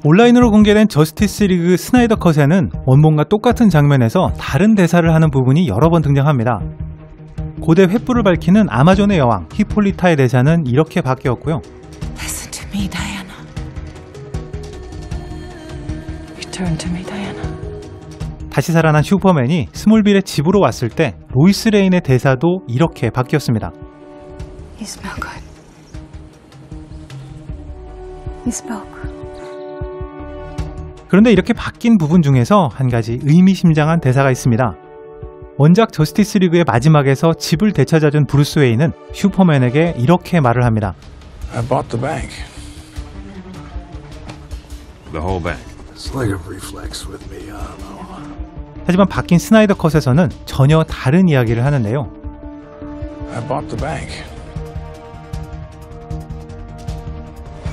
온라인으로 공개된 저스티스 리그 스나이더 컷에는 원본과 똑같은 장면에서 다른 대사를 하는 부분이 여러 번 등장합니다. 고대 횃불을 밝히는 아마존의 여왕 히폴리타의 대사는 이렇게 바뀌었고요. Listen to me, Diana. Return to me, Diana. 다시 살아난 슈퍼맨이 스몰빌의 집으로 왔을 때 로이스 레인의 대사도 이렇게 바뀌었습니다. You smell good. You smell good. 그런데 이렇게 바뀐 부분 중에서 한 가지 의미심장한 대사가 있습니다. 원작 저스티스 리그의 마지막에서 집을 되찾아준 브루스 웨인은 슈퍼맨에게 이렇게 말을 합니다. I bought the bank. The whole bank. It's like a reflex with me. I don't know. 하지만 바뀐 스나이더 컷에서는 전혀 다른 이야기를 하는데요. I bought the bank.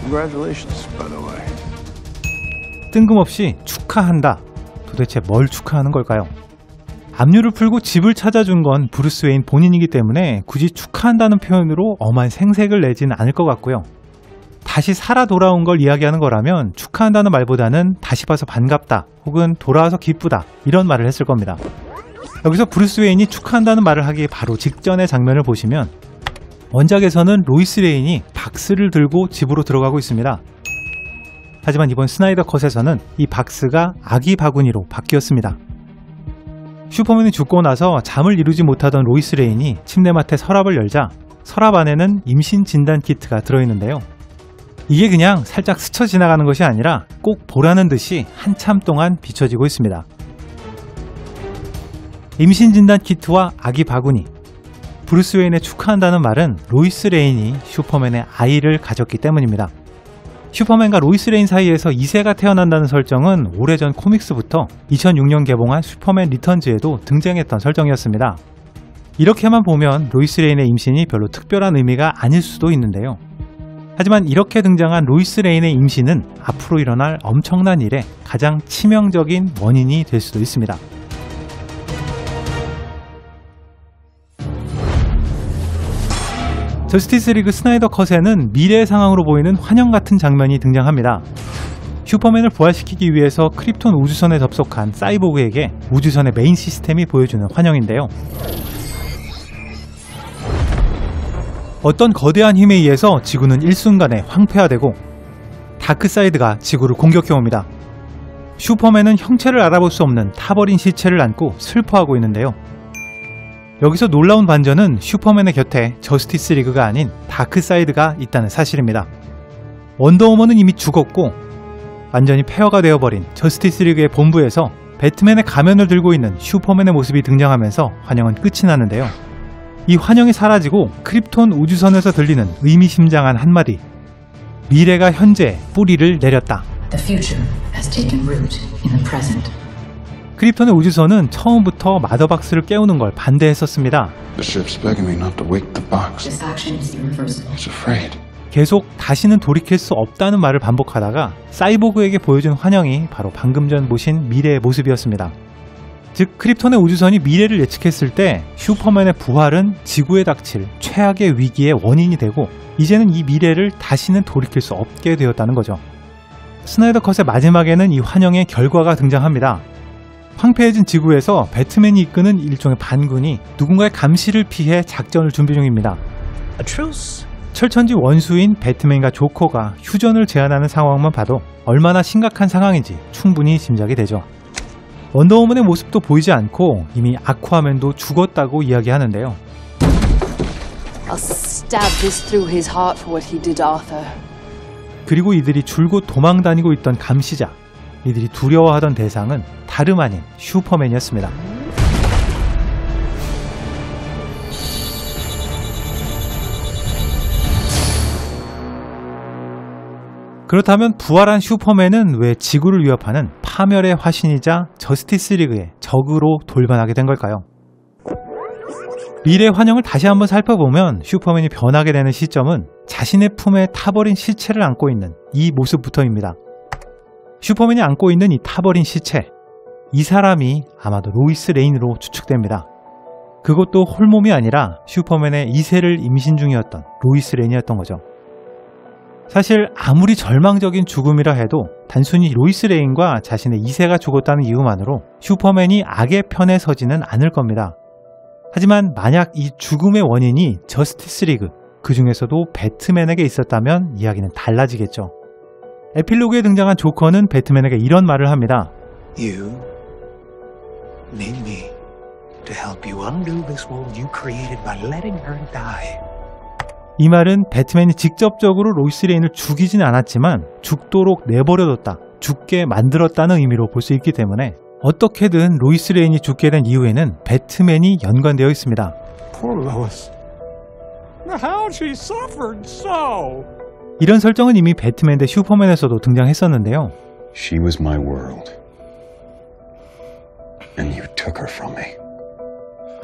Congratulations, by the way. 뜬금없이 축하한다. 도대체 뭘 축하하는 걸까요? 압류를 풀고 집을 찾아준 건 브루스 웨인 본인이기 때문에 굳이 축하한다는 표현으로 엄한 생색을 내진 않을 것 같고요. 다시 살아 돌아온 걸 이야기하는 거라면 축하한다는 말보다는 다시 봐서 반갑다 혹은 돌아와서 기쁘다 이런 말을 했을 겁니다. 여기서 브루스 웨인이 축하한다는 말을 하기 바로 직전의 장면을 보시면 원작에서는 로이스 레인이 박스를 들고 집으로 들어가고 있습니다. 하지만 이번 스나이더 컷에서는 이 박스가 아기 바구니로 바뀌었습니다. 슈퍼맨이 죽고 나서 잠을 이루지 못하던 로이스 레인이 침대맡에 서랍을 열자 서랍 안에는 임신 진단 키트가 들어있는데요. 이게 그냥 살짝 스쳐 지나가는 것이 아니라 꼭 보라는 듯이 한참 동안 비춰지고 있습니다. 임신 진단 키트와 아기 바구니. 브루스 웨인에 축하한다는 말은 로이스 레인이 슈퍼맨의 아이를 가졌기 때문입니다. 슈퍼맨과 로이스 레인 사이에서 2세가 태어난다는 설정은 오래전 코믹스부터 2006년 개봉한 슈퍼맨 리턴즈에도 등장했던 설정이었습니다. 이렇게만 보면 로이스 레인의 임신이 별로 특별한 의미가 아닐 수도 있는데요. 하지만 이렇게 등장한 로이스 레인의 임신은 앞으로 일어날 엄청난 일의 가장 치명적인 원인이 될 수도 있습니다. 저스티스 리그 스나이더 컷에는 미래의 상황으로 보이는 환영 같은 장면이 등장합니다. 슈퍼맨을 부활시키기 위해서 크립톤 우주선에 접속한 사이보그에게 우주선의 메인 시스템이 보여주는 환영인데요. 어떤 거대한 힘에 의해서 지구는 일순간에 황폐화되고 다크사이드가 지구를 공격해옵니다. 슈퍼맨은 형체를 알아볼 수 없는 타버린 시체를 안고 슬퍼하고 있는데요. 여기서 놀라운 반전은 슈퍼맨의 곁에 저스티스 리그가 아닌 다크사이드가 있다는 사실입니다. 원더우먼은 이미 죽었고 완전히 폐허가 되어버린 저스티스 리그의 본부에서 배트맨의 가면을 들고 있는 슈퍼맨의 모습이 등장하면서 환영은 끝이 나는데요. 이 환영이 사라지고 크립톤 우주선에서 들리는 의미심장한 한마디. 미래가 현재에 뿌리를 내렸다. The future has taken root in the present. 크립톤의 우주선은 처음부터 마더박스를 깨우는 걸 반대했었습니다. The ship's begging me not to wake the box. This action is irreversible. It's afraid. 계속 다시는 돌이킬 수 없다는 말을 반복하다가 사이보그에게 보여준 환영이 바로 방금 전 보신 미래의 모습이었습니다. 즉 크립톤의 우주선이 미래를 예측했을 때 슈퍼맨의 부활은 지구에 닥칠 최악의 위기의 원인이 되고 이제는 이 미래를 다시는 돌이킬 수 없게 되었다는 거죠. 스나이더 컷의 마지막에는 이 환영의 결과가 등장합니다. 황폐해진 지구에서 배트맨이 이끄는 일종의 반군이 누군가의 감시를 피해 작전을 준비 중입니다. 철천지 원수인 배트맨과 조커가 휴전을 제안하는 상황만 봐도 얼마나 심각한 상황인지 충분히 짐작이 되죠. 원더우먼의 모습도 보이지 않고 이미 아쿠아맨도 죽었다고 이야기하는데요. I'll stab this through his heart for what he did, Arthur. 그리고 이들이 줄곧 도망다니고 있던 감시자, 이들이 두려워하던 대상은 다름 아닌 슈퍼맨이었습니다. 그렇다면 부활한 슈퍼맨은 왜 지구를 위협하는 파멸의 화신이자 저스티스 리그의 적으로 돌변하게 된 걸까요? 미래의 환영을 다시 한번 살펴보면 슈퍼맨이 변하게 되는 시점은 자신의 품에 타버린 시체를 안고 있는 이 모습부터입니다. 슈퍼맨이 안고 있는 이 타버린 시체, 이 사람이 아마도 로이스 레인으로 추측됩니다. 그것도 홀몸이 아니라 슈퍼맨의 2세를 임신 중이었던 로이스 레인이었던 거죠. 사실 아무리 절망적인 죽음이라 해도 단순히 로이스 레인과 자신의 2세가 죽었다는 이유만으로 슈퍼맨이 악의 편에 서지는 않을 겁니다. 하지만 만약 이 죽음의 원인이 저스티스 리그, 그 중에서도 배트맨에게 있었다면 이야기는 달라지겠죠. 에필로그에 등장한 조커는 배트맨에게 이런 말을 합니다. You need me to help you undo this world you created by letting her die. 이 말은 배트맨이 직접적으로 로이스 레인을 죽이진 않았지만 죽도록 내버려뒀다, 죽게 만들었다는 의미로 볼 수 있기 때문에 어떻게든 로이스 레인이 죽게 된 이유에는 배트맨이 연관되어 있습니다. Poor Lois. How she suffered so. 이런 설정은 이미 배트맨 대 슈퍼맨에서도 등장했었는데요. She was my world. And you took her from me.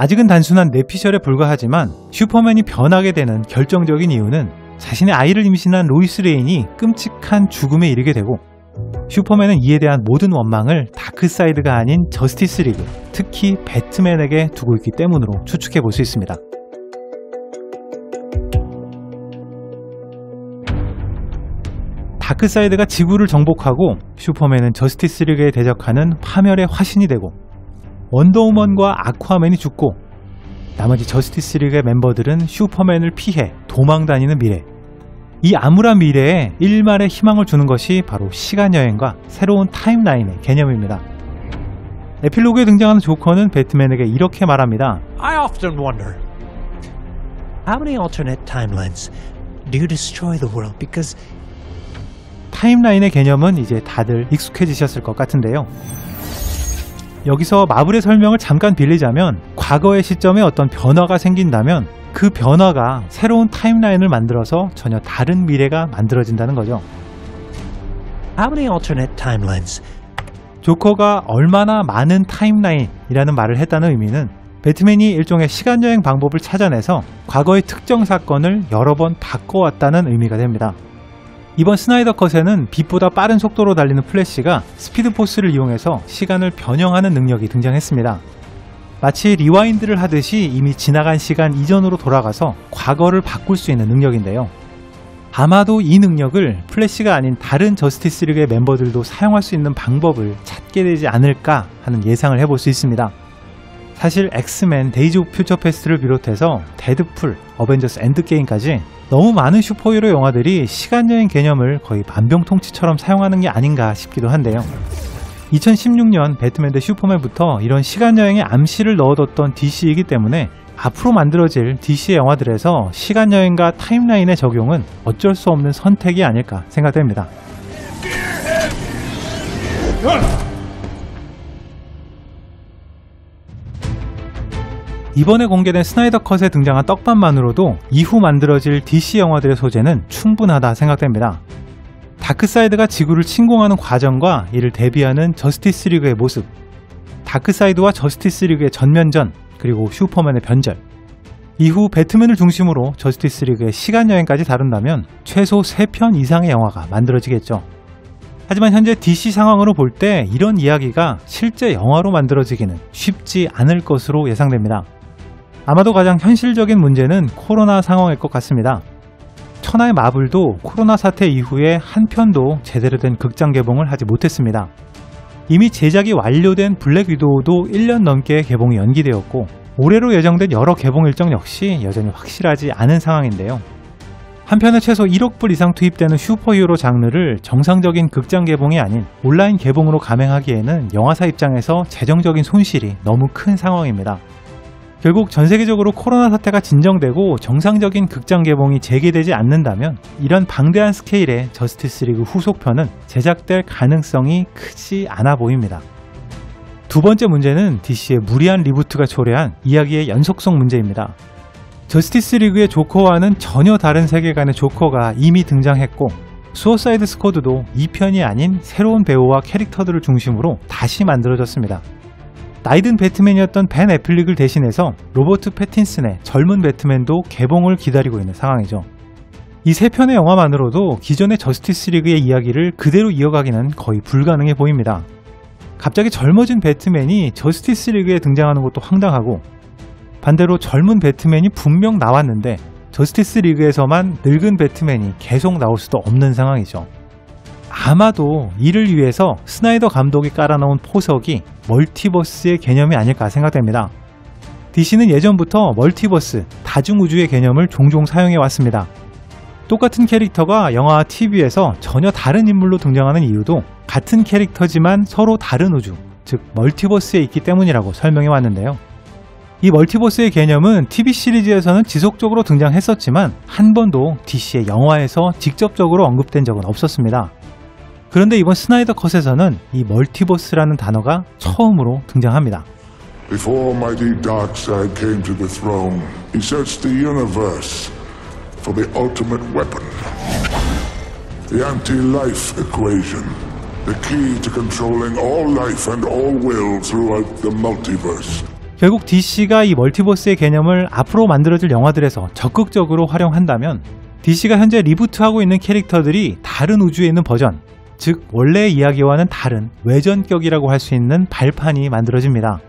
아직은 단순한 뇌피셜에 불과하지만 슈퍼맨이 변하게 되는 결정적인 이유는 자신의 아이를 임신한 로이스 레인이 끔찍한 죽음에 이르게 되고 슈퍼맨은 이에 대한 모든 원망을 다크사이드가 아닌 저스티스 리그, 특히 배트맨에게 두고 있기 때문으로 추측해 볼 수 있습니다. 다크사이드가 지구를 정복하고 슈퍼맨은 저스티스 리그에 대적하는 파멸의 화신이 되고 원더우먼과 아쿠아맨이 죽고 나머지 저스티스 리그의 멤버들은 슈퍼맨을 피해 도망다니는 미래, 이 암울한 미래에 일말의 희망을 주는 것이 바로 시간여행과 새로운 타임라인의 개념입니다. 에필로그에 등장하는 조커는 배트맨에게 이렇게 말합니다. I often wonder, how many alternate timelines do you destroy the world? Because 타임라인의 개념은 이제 다들 익숙해지셨을 것 같은데요. 여기서 마블의 설명을 잠깐 빌리자면 과거의 시점에 어떤 변화가 생긴다면 그 변화가 새로운 타임라인을 만들어서 전혀 다른 미래가 만들어진다는 거죠. how many alternate timelines? 조커가 얼마나 많은 타임라인이라는 말을 했다는 의미는 배트맨이 일종의 시간여행 방법을 찾아내서 과거의 특정 사건을 여러 번 바꿔왔다는 의미가 됩니다. 이번 스나이더 컷에는 빛보다 빠른 속도로 달리는 플래시가 스피드포스를 이용해서 시간을 변형하는 능력이 등장했습니다. 마치 리와인드를 하듯이 이미 지나간 시간 이전으로 돌아가서 과거를 바꿀 수 있는 능력인데요. 아마도 이 능력을 플래시가 아닌 다른 저스티스 리그의 멤버들도 사용할 수 있는 방법을 찾게 되지 않을까 하는 예상을 해볼 수 있습니다. 사실 엑스맨, 데이즈 오브 퓨처 패스트를 비롯해서 데드풀, 어벤져스 엔드게임까지 너무 많은 슈퍼히어로 영화들이 시간여행 개념을 거의 만병통치처럼 사용하는 게 아닌가 싶기도 한데요. 2016년 배트맨 대 슈퍼맨부터 이런 시간여행에 암시를 넣어뒀던 DC이기 때문에 앞으로 만들어질 DC의 영화들에서 시간여행과 타임라인의 적용은 어쩔 수 없는 선택이 아닐까 생각됩니다. 이번에 공개된 스나이더 컷에 등장한 떡밥만으로도 이후 만들어질 DC 영화들의 소재는 충분하다 생각됩니다. 다크사이드가 지구를 침공하는 과정과 이를 대비하는 저스티스 리그의 모습, 다크사이드와 저스티스 리그의 전면전, 그리고 슈퍼맨의 변절, 이후 배트맨을 중심으로 저스티스 리그의 시간여행까지 다룬다면 최소 3편 이상의 영화가 만들어지겠죠. 하지만 현재 DC 상황으로 볼 때 이런 이야기가 실제 영화로 만들어지기는 쉽지 않을 것으로 예상됩니다. 아마도 가장 현실적인 문제는 코로나 상황일 것 같습니다. 천하의 마블도 코로나 사태 이후에 한 편도 제대로 된 극장 개봉을 하지 못했습니다. 이미 제작이 완료된 블랙 위도우도 1년 넘게 개봉이 연기되었고 올해로 예정된 여러 개봉 일정 역시 여전히 확실하지 않은 상황인데요. 한편에 최소 1억 불 이상 투입되는 슈퍼히어로 장르를 정상적인 극장 개봉이 아닌 온라인 개봉으로 감행하기에는 영화사 입장에서 재정적인 손실이 너무 큰 상황입니다. 결국 전 세계적으로 코로나 사태가 진정되고 정상적인 극장 개봉이 재개되지 않는다면 이런 방대한 스케일의 저스티스 리그 후속편은 제작될 가능성이 크지 않아 보입니다. 두 번째 문제는 DC의 무리한 리부트가 초래한 이야기의 연속성 문제입니다. 저스티스 리그의 조커와는 전혀 다른 세계관의 조커가 이미 등장했고 수어사이드 스쿼드도 2편이 아닌 새로운 배우와 캐릭터들을 중심으로 다시 만들어졌습니다. 나이든 배트맨이었던 벤 애플릭을 대신해서 로버트 패틴슨의 젊은 배트맨도 개봉을 기다리고 있는 상황이죠. 이 3편의 영화만으로도 기존의 저스티스 리그의 이야기를 그대로 이어가기는 거의 불가능해 보입니다. 갑자기 젊어진 배트맨이 저스티스 리그에 등장하는 것도 황당하고 반대로 젊은 배트맨이 분명 나왔는데 저스티스 리그에서만 늙은 배트맨이 계속 나올 수도 없는 상황이죠. 아마도 이를 위해서 스나이더 감독이 깔아놓은 포석이 멀티버스의 개념이 아닐까 생각됩니다. DC는 예전부터 멀티버스, 다중우주의 개념을 종종 사용해 왔습니다. 똑같은 캐릭터가 영화와 TV에서 전혀 다른 인물로 등장하는 이유도 같은 캐릭터지만 서로 다른 우주, 즉 멀티버스에 있기 때문이라고 설명해 왔는데요. 이 멀티버스의 개념은 TV 시리즈에서는 지속적으로 등장했었지만 한 번도 DC의 영화에서 직접적으로 언급된 적은 없었습니다. 그런데 이번 스나이더 컷에서는 이 멀티버스라는 단어가 처음으로 등장합니다. Before mighty Darkseid came to the throne, he searched the universe for the ultimate weapon. The anti-life equation. The key to controlling all life and all will throughout the multiverse. 결국 DC가 이 멀티버스의 개념을 앞으로 만들어질 영화들에서 적극적으로 활용한다면 DC가 현재 리부트하고 있는 캐릭터들이 다른 우주에 있는 버전, 즉 원래의 이야기와는 다른 외전격이라고 할 수 있는 발판이 만들어집니다.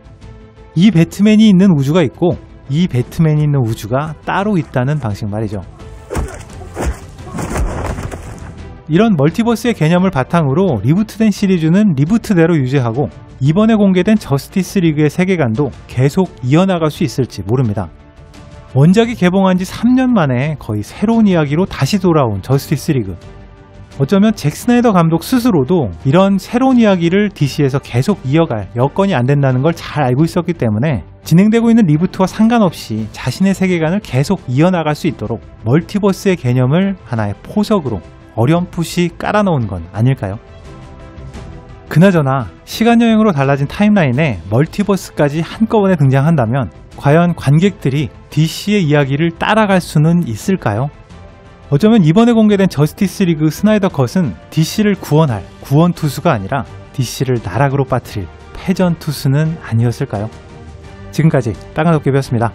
이 배트맨이 있는 우주가 있고 이 배트맨이 있는 우주가 따로 있다는 방식 말이죠. 이런 멀티버스의 개념을 바탕으로 리부트된 시리즈는 리부트대로 유지하고 이번에 공개된 저스티스 리그의 세계관도 계속 이어나갈 수 있을지 모릅니다. 원작이 개봉한 지 3년 만에 거의 새로운 이야기로 다시 돌아온 저스티스 리그. 어쩌면 잭 스나이더 감독 스스로도 이런 새로운 이야기를 DC에서 계속 이어갈 여건이 안 된다는 걸 잘 알고 있었기 때문에 진행되고 있는 리부트와 상관없이 자신의 세계관을 계속 이어나갈 수 있도록 멀티버스의 개념을 하나의 포석으로 어렴풋이 깔아놓은 건 아닐까요? 그나저나 시간여행으로 달라진 타임라인에 멀티버스까지 한꺼번에 등장한다면 과연 관객들이 DC의 이야기를 따라갈 수는 있을까요? 어쩌면 이번에 공개된 저스티스 리그 스나이더 컷은 DC를 구원할 구원투수가 아니라 DC를 나락으로 빠뜨릴 패전투수는 아니었을까요? 지금까지 빨간도깨비였습니다.